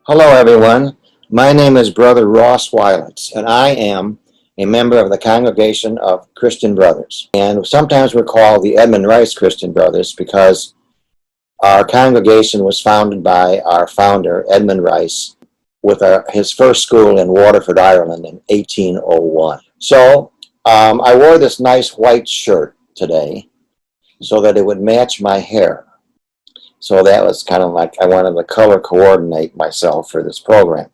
Hello, everyone. My name is Brother Ross Wilets, and I am a member of the Congregation of Christian Brothers. And sometimes we're called the Edmund Rice Christian Brothers because our congregation was founded by our founder, Edmund Rice, with his first school in Waterford, Ireland in 1801. I wore this nice white shirt today so that it would match my hair. So that was kind of like I wanted to color coordinate myself for this program.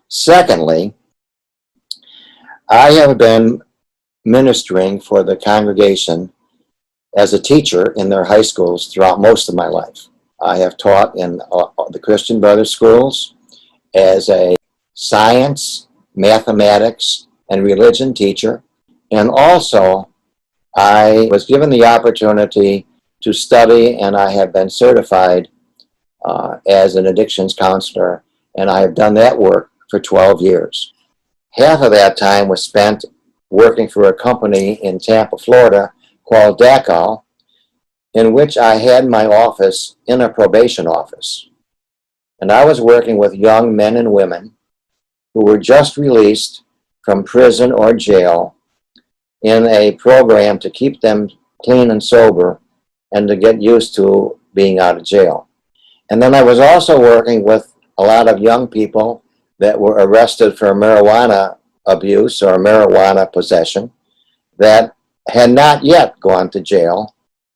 Secondly, I have been ministering for the congregation as a teacher in their high schools throughout most of my life. I have taught in the Christian Brothers schools as a science, mathematics, and religion teacher. And also, I was given the opportunity to study, and I have been certified as an addictions counselor, and I have done that work for 12 years. Half of that time was spent working for a company in Tampa, Florida called DACAL, in which I had my office in a probation office. And I was working with young men and women who were just released from prison or jail in a program to keep them clean and sober and to get used to being out of jail. And then I was also working with a lot of young people that were arrested for marijuana abuse or marijuana possession that had not yet gone to jail,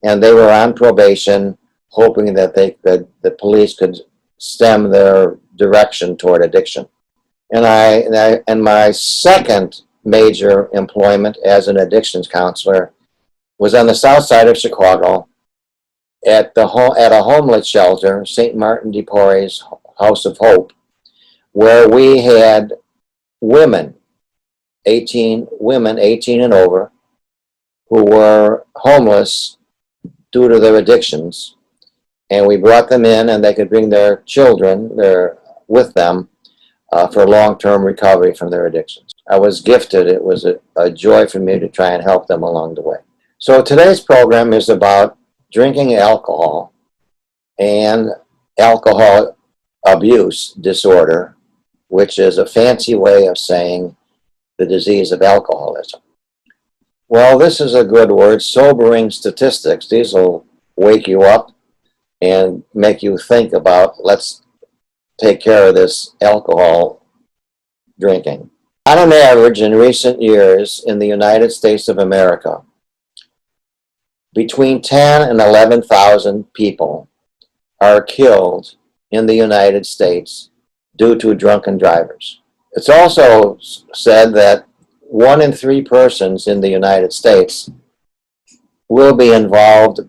and they were on probation, hoping that the police could stem their direction toward addiction. And my second major employment as an addictions counselor was on the south side of Chicago at a homeless shelter, St. Martin de Porres House of Hope, where we had women 18 and over who were homeless due to their addictions, and we brought them in, and they could bring their children with them for long-term recovery from their addictions. I was gifted. It was a joy for me to try and help them along the way. So today's program is about drinking alcohol and alcohol abuse disorder, which is a fancy way of saying the disease of alcoholism. Well, this is a good word, sobering statistics. These will wake you up and make you think about, let's take care of this alcohol drinking. On an average, in recent years in the United States of America, between 10 and 11,000 people are killed in the United States due to drunken drivers. It's also said that 1 in 3 persons in the United States will be involved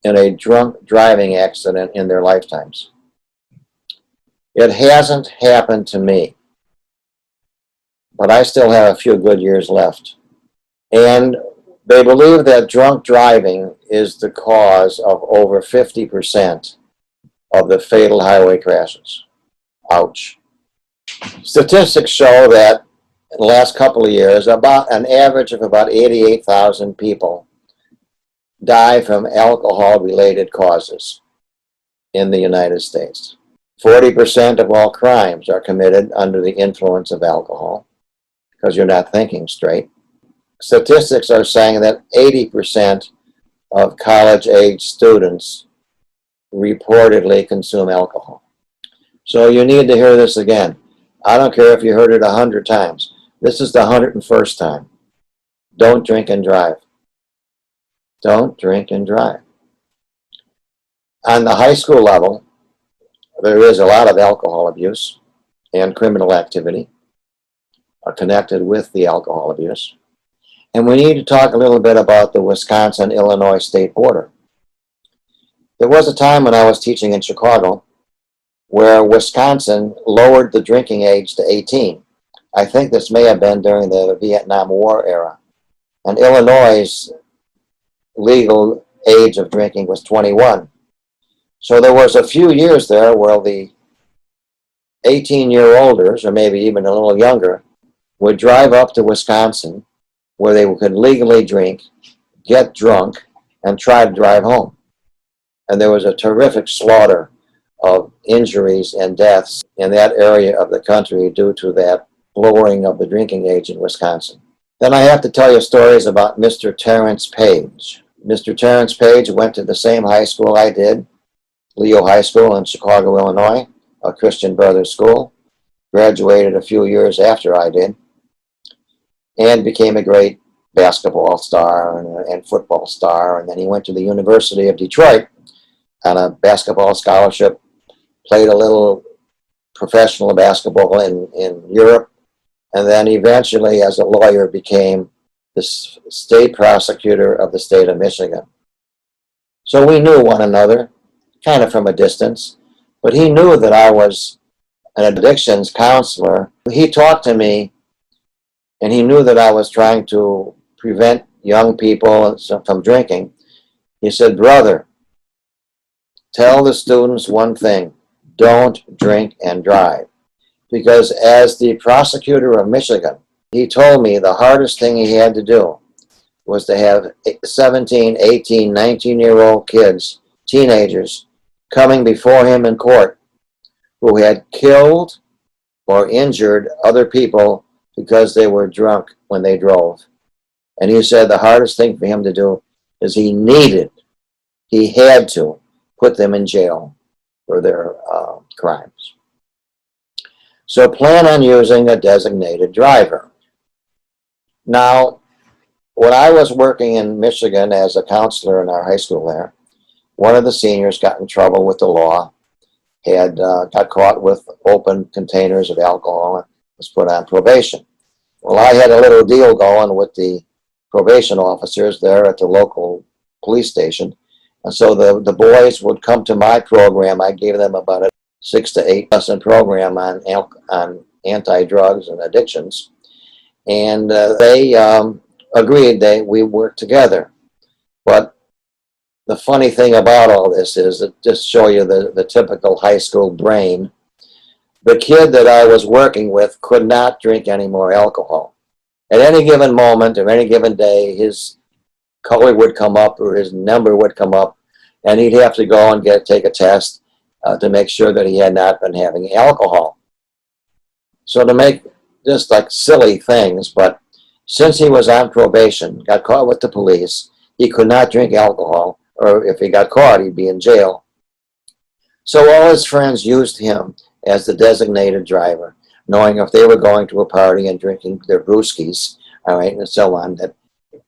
in a drunk driving accident in their lifetimes. It hasn't happened to me, but I still have a few good years left. And they believe that drunk driving is the cause of over 50% of the fatal highway crashes. Ouch. Statistics show that in the last couple of years, about an average of about 88,000 people die from alcohol-related causes in the United States. 40% of all crimes are committed under the influence of alcohol because you're not thinking straight. Statistics are saying that 80% of college-age students reportedly consume alcohol. So you need to hear this again. I don't care if you heard it 100 times. This is the 101st time. Don't drink and drive. Don't drink and drive. On the high school level, there is a lot of alcohol abuse and criminal activity connected with the alcohol abuse. And we need to talk a little bit about the Wisconsin-Illinois state border. There was a time when I was teaching in Chicago where Wisconsin lowered the drinking age to 18. I think this may have been during the Vietnam War era. And Illinois' legal age of drinking was 21. So there was a few years there where the 18-year-olders, or maybe even a little younger, would drive up to Wisconsin where they could legally drink, get drunk, and try to drive home. And there was a terrific slaughter of injuries and deaths in that area of the country due to that lowering of the drinking age in Wisconsin. Then I have to tell you stories about Mr. Terrence Page. Mr. Terrence Page went to the same high school I did, Leo High School in Chicago, Illinois, a Christian Brothers school. Graduated a few years after I did, and became a great basketball star and football star. And then he went to the University of Detroit on a basketball scholarship, played a little professional basketball in Europe, and then eventually as a lawyer became the state prosecutor of the state of Michigan. So we knew one another, kind of from a distance, but he knew that I was an addictions counselor. He talked to me, and he knew that I was trying to prevent young people from drinking. He said, "Brother, tell the students one thing: don't drink and drive." Because as the prosecutor of Michigan, he told me the hardest thing he had to do was to have 17, 18, 19-year-old kids, teenagers, coming before him in court who had killed or injured other people because they were drunk when they drove. And he said the hardest thing for him to do is he had to put them in jail for their crimes. So plan on using a designated driver. Now, when I was working in Michigan as a counselor in our high school there, one of the seniors got in trouble with the law, got caught with open containers of alcohol and was put on probation. Well, I had a little deal going with the probation officers there at the local police station. And so the boys would come to my program. I gave them about a 6 to 8 lesson program on anti-drugs and addictions. And they agreed we worked together. But the funny thing about all this is that just show you the typical high school brain. The kid that I was working with could not drink any more alcohol. At any given moment or any given day, his color would come up or his number would come up, and he'd have to go and take a test to make sure that he had not been having alcohol. So to make just like silly things, but since he was on probation, got caught with the police, he could not drink alcohol, or if he got caught, he'd be in jail. So all his friends used him as the designated driver, knowing if they were going to a party and drinking their brewskis, all right, and so on, that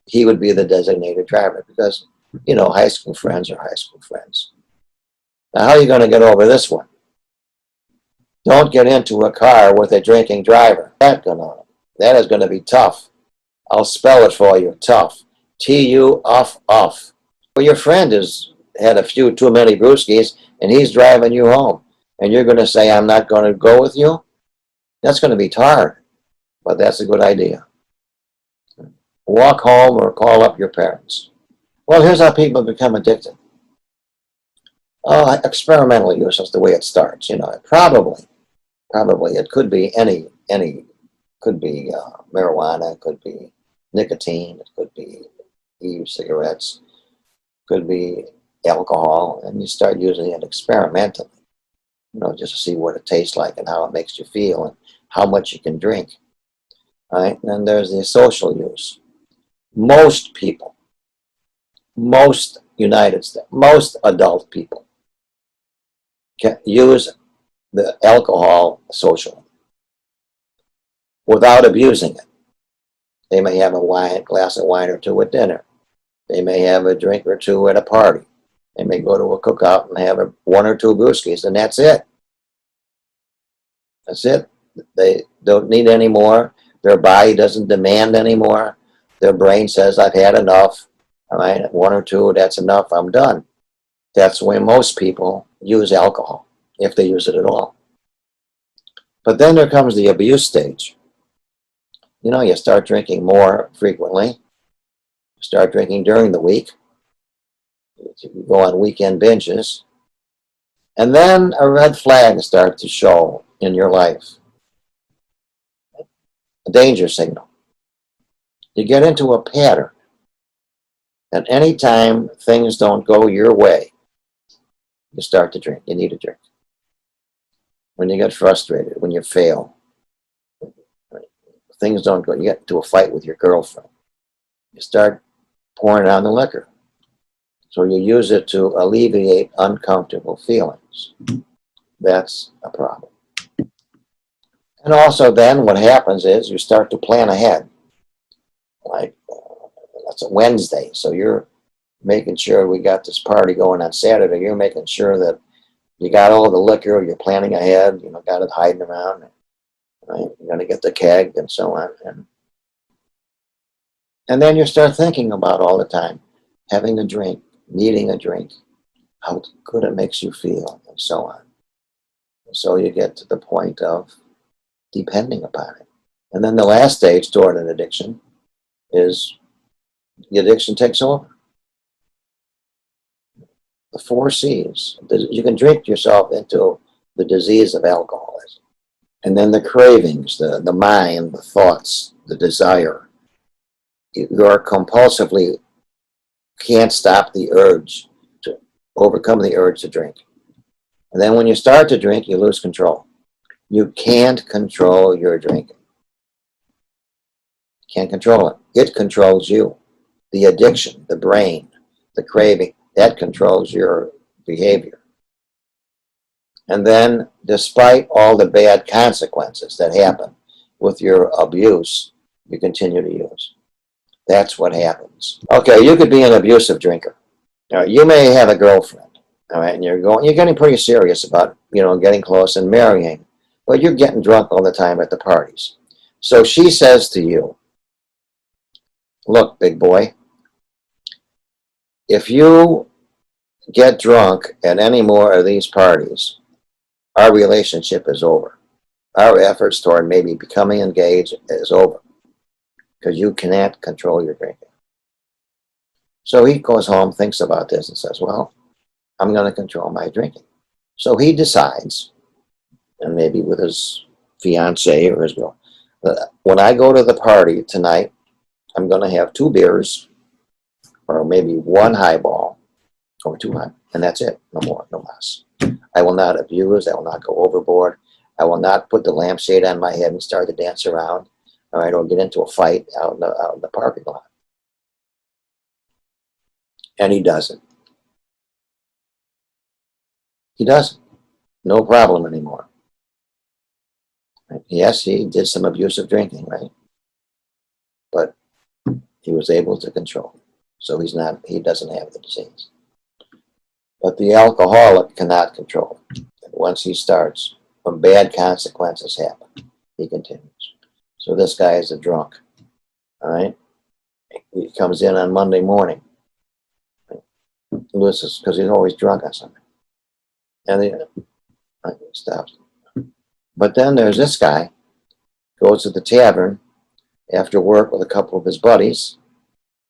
he would be the designated driver because, you know, high school friends are high school friends. Now, how are you going to get over this one? Don't get into a car with a drinking driver. That is going to be tough. I'll spell it for you, tough. T-U-F-F. Well, your friend has had a few too many brewskis, and he's driving you home. And you're going to say, I'm not going to go with you? That's going to be hard, but that's a good idea. Walk home or call up your parents. Well, here's how people become addicted. Experimental use is the way it starts. You know, probably it could be could be marijuana, it could be nicotine, it could be e-cigarettes, could be alcohol, and you start using it experimentally, you know, just to see what it tastes like and how it makes you feel and how much you can drink. All right, and then there's the social use. Most people, most United States, most adult people can use the alcohol socially without abusing it. They may have a glass of wine or two at dinner. They may have a drink or two at a party. They may go to a cookout and have 1 or 2 brewskis, and that's it. That's it. They don't need any more. Their body doesn't demand anymore. Their brain says, I've had enough. All right, 1 or 2, that's enough. I'm done. That's the way most people use alcohol, if they use it at all. But then there comes the abuse stage. You know, you start drinking more frequently. You start drinking during the week. You go on weekend binges. And then a red flag starts to show in your life. A danger signal. You get into a pattern. And anytime things don't go your way, you start to drink. You need a drink. when you get frustrated, when you fail, things don't go, you get into a fight with your girlfriend, you start pouring on the liquor. So you use it to alleviate uncomfortable feelings. That's a problem. And also then what happens is you start to plan ahead. Like, that's a Wednesday, so you're making sure we got this party going on Saturday. You're making sure that you got all the liquor, you're planning ahead, got it hiding around, right? You're going to get the keg and so on. And then you start thinking about all the time, having a drink, needing a drink, how good it makes you feel, and so on. So you get to the point of depending upon it. And then the last stage toward an addiction is the addiction takes over. The 4 C's. You can drink yourself into the disease of alcoholism. And then the cravings, the mind, the thoughts, the desire. You're compulsively can't stop the urge to overcome the urge to drink. And then when you start to drink, you lose control. You can't control your drinking. Can't control it. It controls you. The addiction, the brain, the craving, that controls your behavior. And then, despite all the bad consequences that happen with your abuse, you continue to use. That's what happens. Okay, you could be an abusive drinker. You may have a girlfriend, all right, and you're getting pretty serious about, getting close and marrying, but you're getting drunk all the time at the parties. So she says to you, look, big boy, if you get drunk at any more of these parties, our relationship is over. Our efforts toward maybe becoming engaged is over because you cannot control your drinking. So he goes home, thinks about this, and says, well, I'm going to control my drinking. So he decides, and maybe with his fiancée or his girl, when I go to the party tonight, I'm going to have 2 beers or maybe 1 highball or 2 high, and that's it. No more, no less. I will not abuse. I will not go overboard. I will not put the lampshade on my head and start to dance around, all right, or get into a fight out in the parking lot. And he doesn't. He doesn't. No problem anymore. Right? Yes, he did some abusive drinking, right? But he was able to control it. So he doesn't have the disease. But the alcoholic cannot control it. And once he starts, when bad consequences happen, he continues. So this guy is a drunk, all right? He comes in on Monday morning. Loses because he's always drunk on something. And he stops. But then there's this guy, goes to the tavern after work with a couple of his buddies.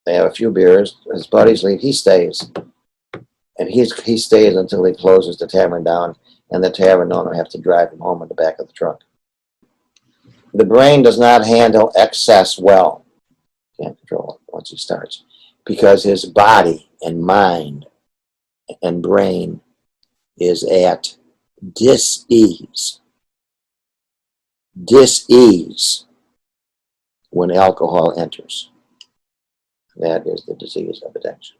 They have a few beers. His buddies leave. He stays. And he stays until he closes the tavern down, and the tavern owner has to drive him home in the back of the truck. The brain does not handle excess well. Can't control it once he starts. Because his body and mind and brain is at dis-ease. Dis-ease when alcohol enters. That is the disease of addiction.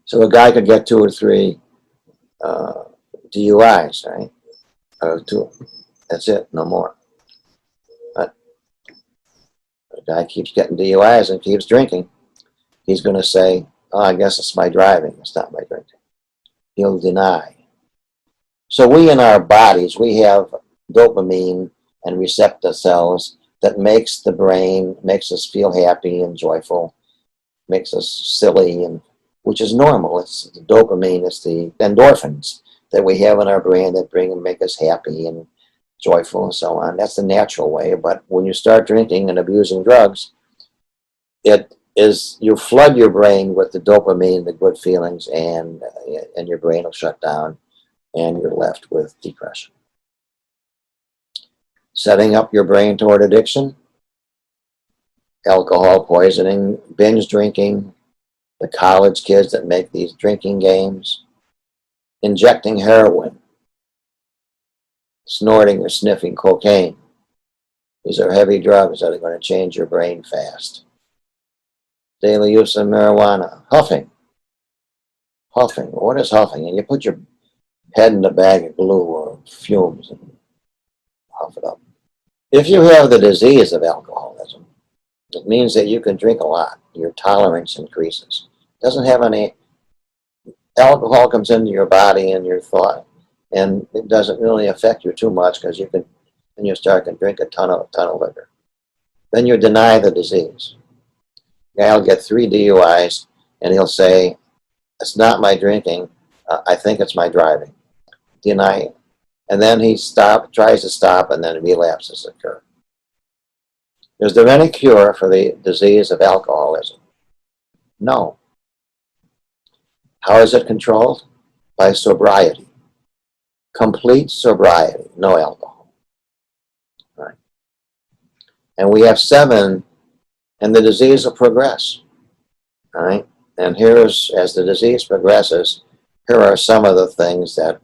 So a guy could get 2 or 3 DUIs, right? 2. That's it, no more. But the guy keeps getting DUIs and keeps drinking. He's going to say, oh, I guess it's my driving, it's not my drinking. He'll deny. So we in our bodies, we have dopamine and receptor cells that makes the brain, makes us feel happy and joyful, makes us silly, and which is normal. It's the dopamine, it's the endorphins that we have in our brain that make us happy and joyful and so on. That's the natural way. But when you start drinking and abusing drugs, you flood your brain with the dopamine, the good feelings, and your brain will shut down, and you're left with depression. Setting up your brain toward addiction, alcohol poisoning, binge drinking, the college kids that make these drinking games, injecting heroin, snorting or sniffing cocaine. These are heavy drugs that are going to change your brain fast. Daily use of marijuana. Huffing. Huffing. What is huffing? And you put your head in a bag of glue or fumes and huff it up. If you have the disease of alcoholism, it means that you can drink a lot. Your tolerance increases. It doesn't have any... Alcohol comes into your body and your thought, and it doesn't really affect you too much because you can, when you start to drink a ton of liquor. Then you deny the disease. Guy will get 3 DUIs, and he'll say, it's not my drinking, I think it's my driving. Deny it. And then he tries to stop, and then relapses occur. Is there any cure for the disease of alcoholism? No. How is it controlled? By sobriety. Complete sobriety, no alcohol. Right. And we have 7, and the disease will progress. All right. And here's, as the disease progresses, here are some of the things that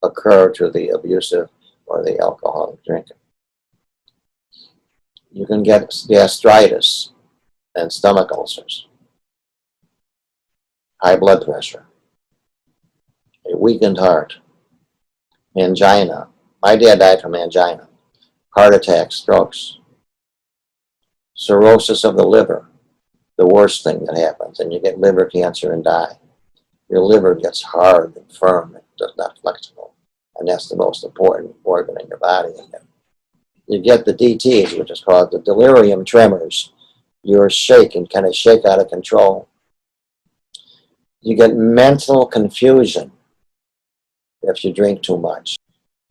occur to the abusive or the alcoholic drinker. You can get gastritis and stomach ulcers, high blood pressure, a weakened heart, angina. My dad died from angina, heart attacks, strokes, cirrhosis of the liver, the worst thing that happens, and you get liver cancer and die. Your liver gets hard and firm, it's not flexible, and that's the most important organ in your body. You get the DTs, which is called the delirium tremors. You're shaking, kind of shake out of control. You get mental confusion if you drink too much.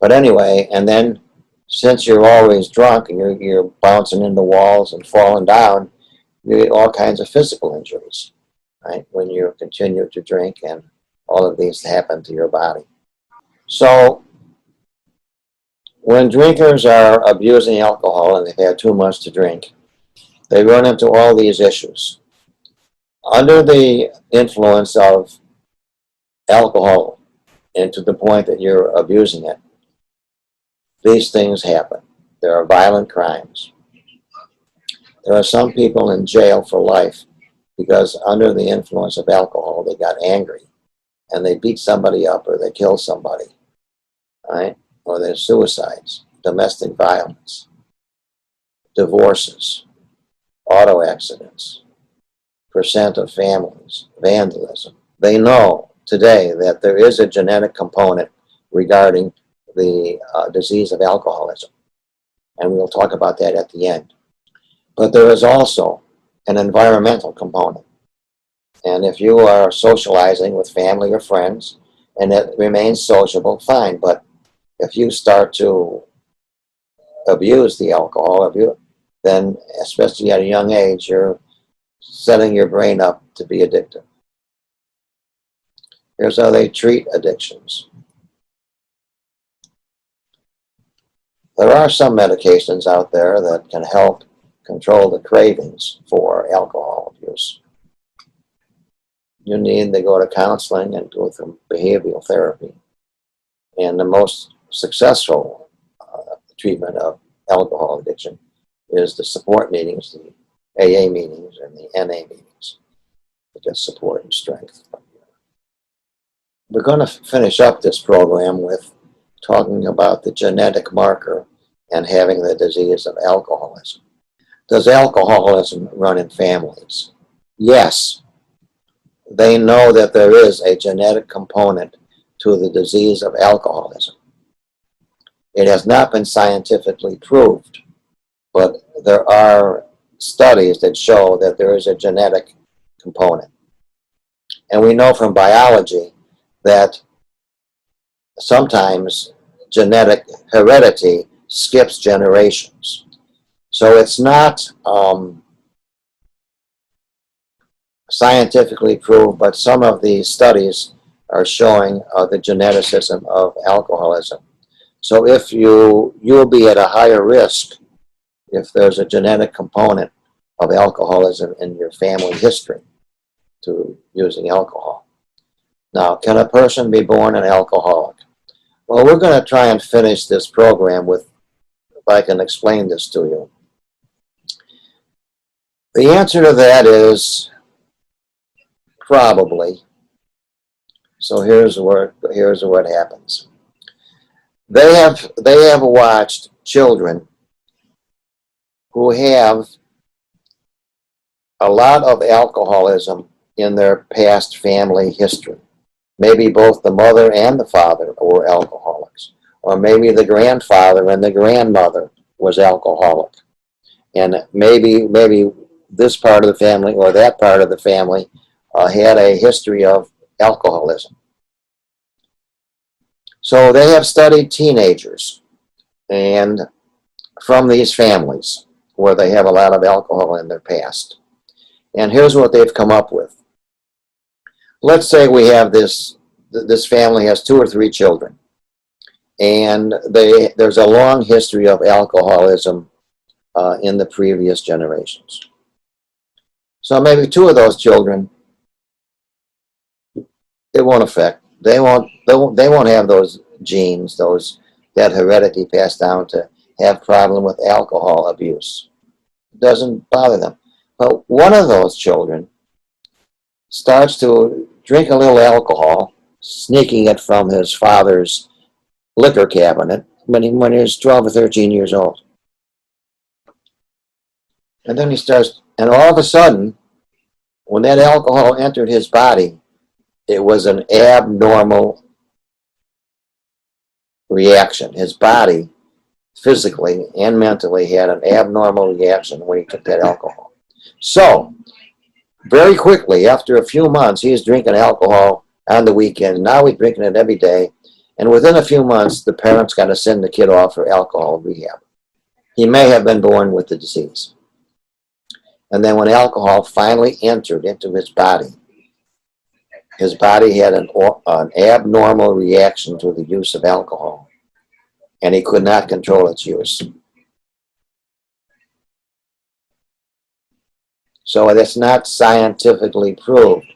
But anyway, and then since you're always drunk and you're bouncing into walls and falling down, you get all kinds of physical injuries, right? When you continue to drink, and all of these happen to your body. So when drinkers are abusing alcohol and they've had too much to drink, they run into all these issues. Under the influence of alcohol, and to the point that you're abusing it, these things happen. There are violent crimes. There are some people in jail for life because under the influence of alcohol, they got angry and they beat somebody up or they killed somebody, right? Or there's suicides, domestic violence, divorces, auto accidents, percent of families, vandalism. They know today that there is a genetic component regarding the disease of alcoholism, and we'll talk about that at the end. But there is also an environmental component, and if you are socializing with family or friends and it remains sociable, fine, but if you start to abuse the alcohol, then especially at a young age, you're setting your brain up to be addictive. Here's how they treat addictions. There are some medications out there that can help control the cravings for alcohol use. You need to go to counseling and go through behavioral therapy. And the most successful treatment of alcohol addiction is the support meetings, the AA meetings and the NA meetings, to get support and strength. We're going to finish up this program with talking about the genetic marker and having the disease of alcoholism. Does alcoholism run in families? Yes. They know that there is a genetic component to the disease of alcoholism. It has not been scientifically proved, but there are studies that show that there is a genetic component. And we know from biology that sometimes genetic heredity skips generations. So it's not scientifically proved, but some of these studies are showing the geneticism of alcoholism. So if you'll be at a higher risk if there's a genetic component of alcoholism in your family history to using alcohol. Now, can a person be born an alcoholic? Well, we're going to try and finish this program with, if I can explain this to you. The answer to that is probably. So here's what happens. They have watched children who have a lot of alcoholism in their past family history. Maybe both the mother and the father were alcoholics, or maybe the grandfather and the grandmother was alcoholic, and maybe this part of the family or that part of the family had a history of alcoholism. So they have studied teenagers and from these families where they have a lot of alcohol in their past. And here's what they've come up with. Let's say we have this family has 2 or 3 children, and there's a long history of alcoholism in the previous generations. So maybe 2 of those children, it won't affect. They won't have those genes, that heredity passed down to have problem with alcohol abuse. It doesn't bother them. But one of those children starts to drink a little alcohol, sneaking it from his father's liquor cabinet when he was 12 or 13 years old. And then he starts, and all of a sudden, when that alcohol entered his body, it was an abnormal reaction. His body, physically and mentally, had an abnormal reaction when he took that alcohol. So, very quickly, after a few months, he was drinking alcohol on the weekend. Now he's drinking it every day. And within a few months, the parents got to send the kid off for alcohol rehab. He may have been born with the disease. And then when alcohol finally entered into his body had an abnormal reaction to the use of alcohol, and he could not control its use. So that's not scientifically proved,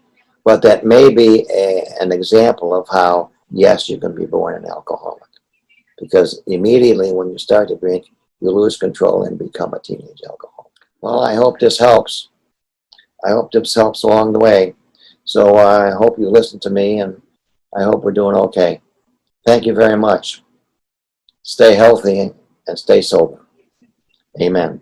but that may be an example of how, yes, you can be born an alcoholic. Because immediately when you start to drink, you lose control and become a teenage alcoholic. Well, I hope this helps. I hope this helps along the way. So I hope you listen to me, and I hope we're doing okay. Thank you very much. Stay healthy and stay sober. Amen.